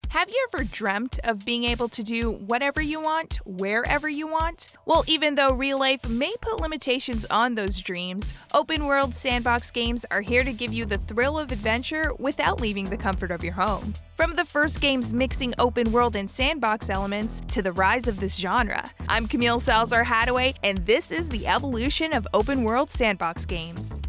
Have you ever dreamt of being able to do whatever you want, wherever you want? Well, even though real life may put limitations on those dreams, open-world sandbox games are here to give you the thrill of adventure without leaving the comfort of your home. From the first games mixing open-world and sandbox elements to the rise of this genre, I'm Camille Salazar-Hattaway, and this is the evolution of open-world sandbox games.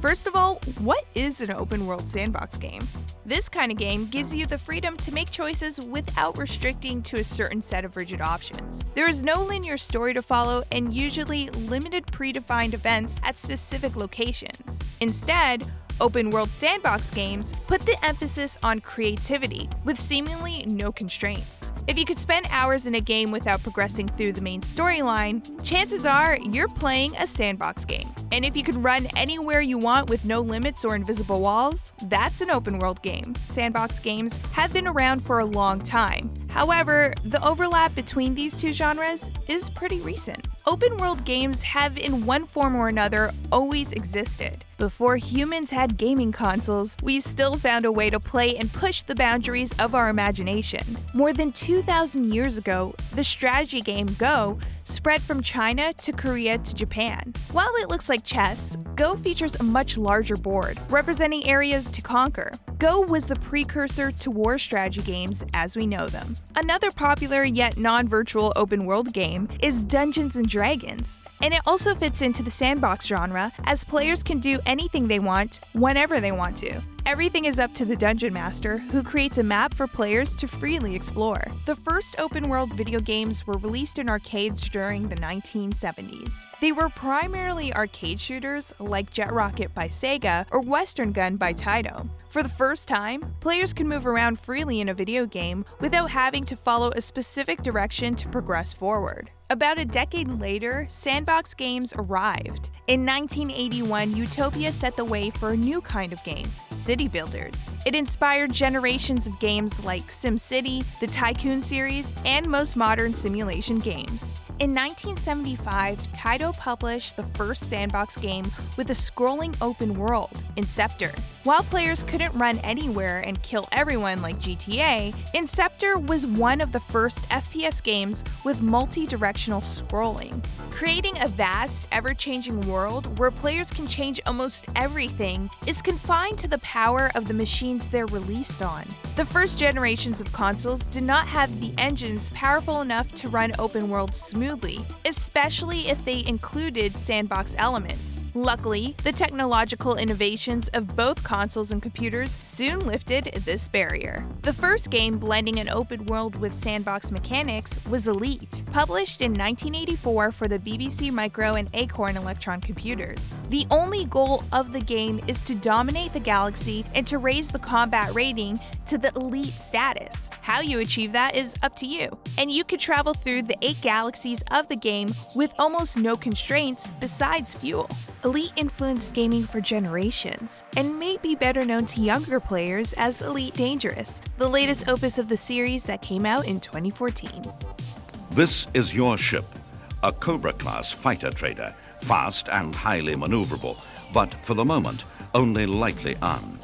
First of all, what is an open-world sandbox game? This kind of game gives you the freedom to make choices without restricting to a certain set of rigid options. There is no linear story to follow and usually limited predefined events at specific locations. Instead, open-world sandbox games put the emphasis on creativity with seemingly no constraints. If you could spend hours in a game without progressing through the main storyline, chances are you're playing a sandbox game. And if you can run anywhere you want with no limits or invisible walls, that's an open-world game. Sandbox games have been around for a long time. However, the overlap between these two genres is pretty recent. Open-world games have, in one form or another, always existed. Before humans had gaming consoles, we still found a way to play and push the boundaries of our imagination. More than 2,000 years ago, the strategy game Go spread from China to Korea to Japan. While it looks like chess, Go features a much larger board, representing areas to conquer. Go was the precursor to war strategy games as we know them. Another popular yet non-virtual open-world game is Dungeons & Dragons, and it also fits into the sandbox genre as players can do anything they want, whenever they want to. Everything is up to the dungeon master, who creates a map for players to freely explore. The first open-world video games were released in arcades during the 1970s. They were primarily arcade shooters like Jet Rocket by Sega or Western Gun by Taito. For the first time, players could move around freely in a video game without having to follow a specific direction to progress forward. About a decade later, sandbox games arrived. In 1981, Utopia set the way for a new kind of game, city builders. It inspired generations of games like SimCity, the Tycoon series, and most modern simulation games. In 1975, Taito published the first sandbox game with a scrolling open world, Inceptor. While players couldn't run anywhere and kill everyone like GTA, Inceptor was one of the first FPS games with multi-directional scrolling, creating a vast, ever-changing world where players can change almost everything is confined to the power of the machines they're released on. The first generations of consoles did not have the engines powerful enough to run open worlds smoothly, especially if they included sandbox elements. Luckily, the technological innovations of both consoles and computers soon lifted this barrier. The first game blending an open world with sandbox mechanics was Elite, published in 1984 for the BBC Micro and Acorn Electron computers. The only goal of the game is to dominate the galaxy and to raise the combat rating to the elite status. How you achieve that is up to you, and you could travel through the 8 galaxies of the game with almost no constraints besides fuel. Elite influenced gaming for generations, and may be better known to younger players as Elite Dangerous, the latest opus of the series that came out in 2014. This is your ship, a Cobra-class fighter trader, fast and highly maneuverable, but for the moment, only lightly armed.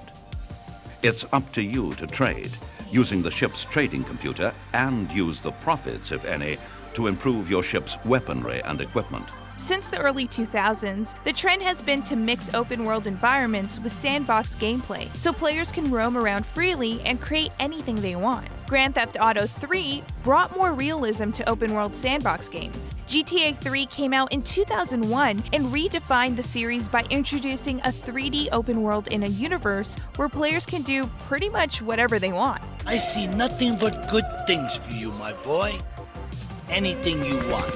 It's up to you to trade, using the ship's trading computer, and use the profits, if any, to improve your ship's weaponry and equipment. Since the early 2000s, the trend has been to mix open-world environments with sandbox gameplay, so players can roam around freely and create anything they want. Grand Theft Auto 3 brought more realism to open-world sandbox games. GTA 3 came out in 2001 and redefined the series by introducing a 3D open world in a universe where players can do pretty much whatever they want. I see nothing but good things for you, my boy. Anything you want.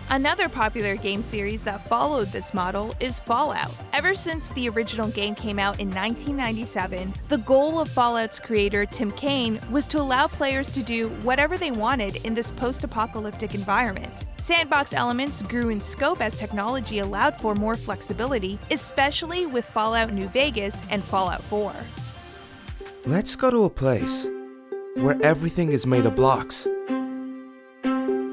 Another popular game series that followed this model is Fallout. Ever since the original game came out in 1997, the goal of Fallout's creator Tim Kaine was to allow players to do whatever they wanted in this post-apocalyptic environment. Sandbox elements grew in scope as technology allowed for more flexibility, especially with Fallout New Vegas and Fallout 4. Let's go to a place where everything is made of blocks,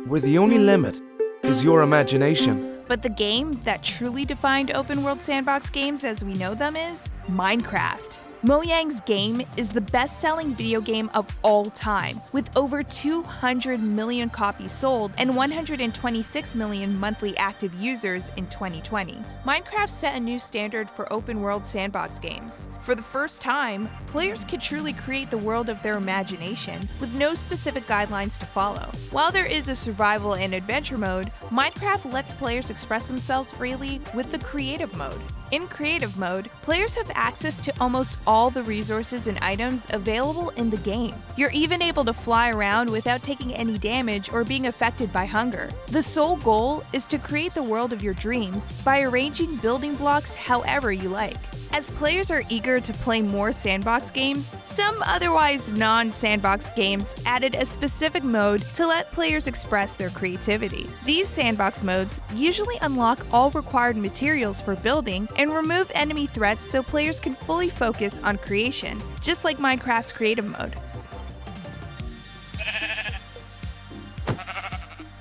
where the only limit is your imagination. But the game that truly defined open-world sandbox games as we know them is Minecraft. Mojang's game is the best-selling video game of all time, with over 200 million copies sold and 126 million monthly active users in 2020. Minecraft set a new standard for open-world sandbox games. For the first time, players could truly create the world of their imagination with no specific guidelines to follow. While there is a survival and adventure mode, Minecraft lets players express themselves freely with the creative mode. In creative mode, players have access to almost all the resources and items available in the game. You're even able to fly around without taking any damage or being affected by hunger. The sole goal is to create the world of your dreams by arranging building blocks however you like. As players are eager to play more sandbox games, some otherwise non-sandbox games added a specific mode to let players express their creativity. These sandbox modes usually unlock all required materials for building and remove enemy threats so players can fully focus on creation, just like Minecraft's creative mode.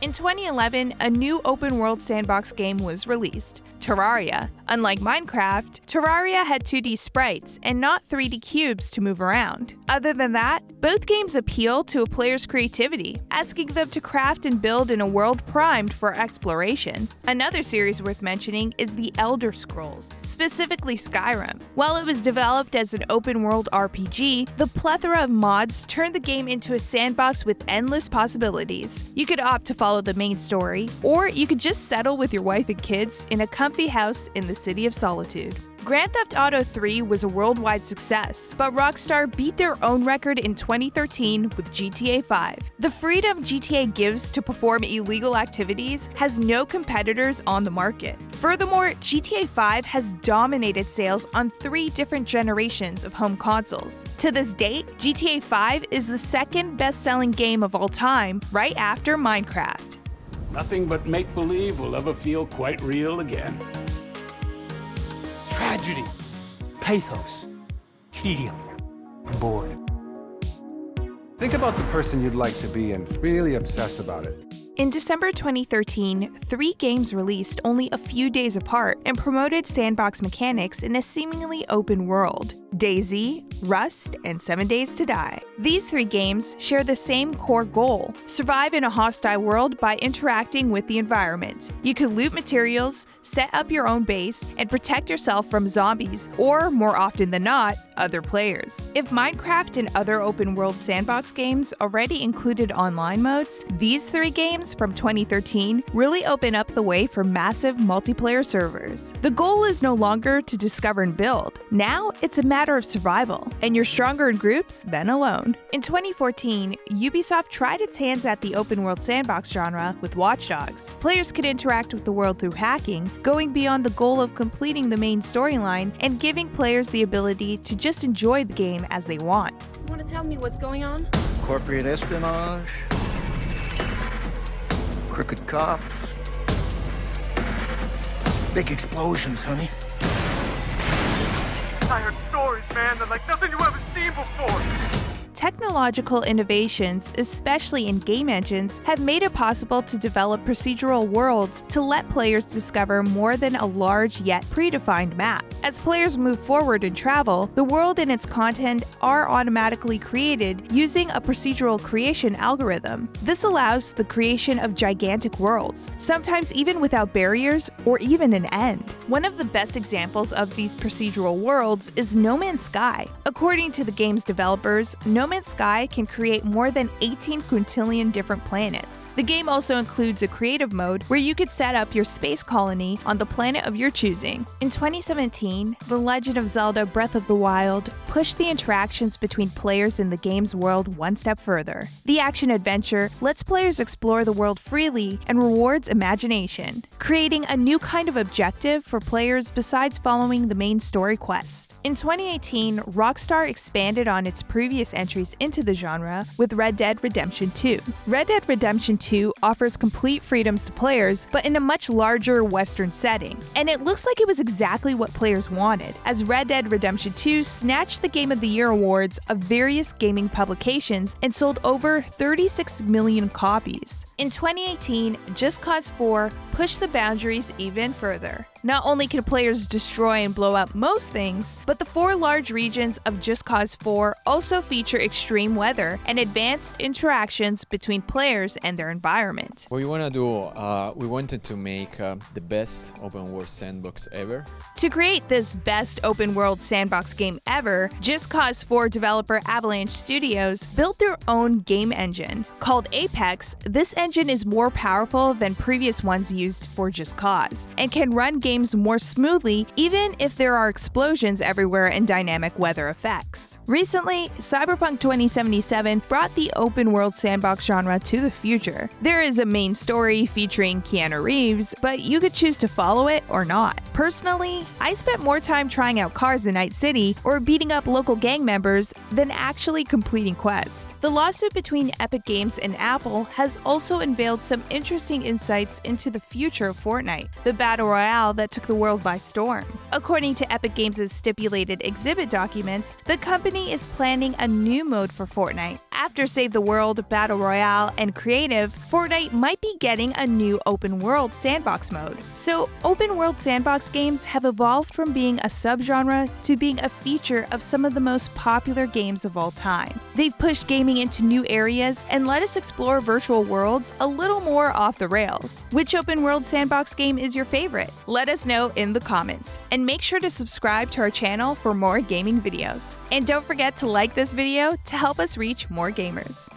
In 2011, a new open-world sandbox game was released, Terraria. Unlike Minecraft, Terraria had 2D sprites and not 3D cubes to move around. Other than that, both games appeal to a player's creativity, asking them to craft and build in a world primed for exploration. Another series worth mentioning is The Elder Scrolls, specifically Skyrim. While it was developed as an open-world RPG, the plethora of mods turned the game into a sandbox with endless possibilities. You could opt to follow the main story, or you could just settle with your wife and kids in a comfy house in the City of Solitude. Grand Theft Auto 3 was a worldwide success, but Rockstar beat their own record in 2013 with GTA 5. The freedom GTA gives to perform illegal activities has no competitors on the market. Furthermore, GTA 5 has dominated sales on 3 different generations of home consoles. To this date, GTA 5 is the second best-selling game of all time, right after Minecraft. Nothing but make-believe will ever feel quite real again. Tragedy, pathos, tedium, and boredom. Think about the person you'd like to be and really obsess about it. In December 2013, 3 games released only a few days apart and promoted sandbox mechanics in a seemingly open world: DayZ, Rust, and 7 Days to Die. These 3 games share the same core goal: survive in a hostile world by interacting with the environment. You can loot materials, set up your own base, and protect yourself from zombies, or more often than not, other players. If Minecraft and other open-world sandbox games already included online modes, these 3 games from 2013 really open up the way for massive multiplayer servers. The goal is no longer to discover and build. Now, it's a matter of survival, and you're stronger in groups than alone. In 2014, Ubisoft tried its hands at the open-world sandbox genre with Watch Dogs. Players could interact with the world through hacking, going beyond the goal of completing the main storyline and giving players the ability to just enjoy the game as they want. You want to tell me what's going on? Corporate espionage, crooked cops, big explosions, honey. I heard stories, man, that like nothing you've ever seen before. Technological innovations, especially in game engines, have made it possible to develop procedural worlds to let players discover more than a large yet predefined map. As players move forward and travel, the world and its content are automatically created using a procedural creation algorithm. This allows the creation of gigantic worlds, sometimes even without barriers or even an end. One of the best examples of these procedural worlds is No Man's Sky. According to the game's developers, No Man's Sky can create more than 18 quintillion different planets. The game also includes a creative mode where you could set up your space colony on the planet of your choosing. In 2017, The Legend of Zelda Breath of the Wild pushed the interactions between players in the game's world one step further. The action-adventure lets players explore the world freely and rewards imagination, creating a new kind of objective for players besides following the main story quest. In 2018, Rockstar expanded on its previous entries into the genre with Red Dead Redemption 2. Red Dead Redemption 2 offers complete freedoms to players, but in a much larger Western setting. And it looks like it was exactly what players wanted, as Red Dead Redemption 2 snatched the Game of the Year awards of various gaming publications and sold over 36 million copies. In 2018, Just Cause 4 pushed the boundaries even further. Not only can players destroy and blow up most things, but the 4 large regions of Just Cause 4 also feature extreme weather and advanced interactions between players and their environment. What we want to do, we wanted to make the best open world sandbox ever. To create this best open world sandbox game ever, Just Cause 4 developer Avalanche Studios built their own game engine. Called Apex, this engine is more powerful than previous ones used for Just Cause, and can run games more smoothly even if there are explosions everywhere and dynamic weather effects. Recently, Cyberpunk 2077 brought the open world sandbox genre to the future. There is a main story featuring Keanu Reeves, but you could choose to follow it or not. Personally, I spent more time trying out cars in Night City or beating up local gang members than actually completing quests. The lawsuit between Epic Games and Apple has also unveiled some interesting insights into the future of Fortnite, the battle royale that took the world by storm. According to Epic Games' stipulated exhibit documents, the company is planning a new mode for Fortnite. After Save the World, Battle Royale, and Creative, Fortnite might be getting a new open world sandbox mode. So, open world sandbox games have evolved from being a subgenre to being a feature of some of the most popular games of all time. They've pushed gaming into new areas and let us explore virtual worlds a little more off the rails. Which open world sandbox game is your favorite? Let us know in the comments. And make sure to subscribe to our channel for more gaming videos. And don't forget to like this video to help us reach more gamers.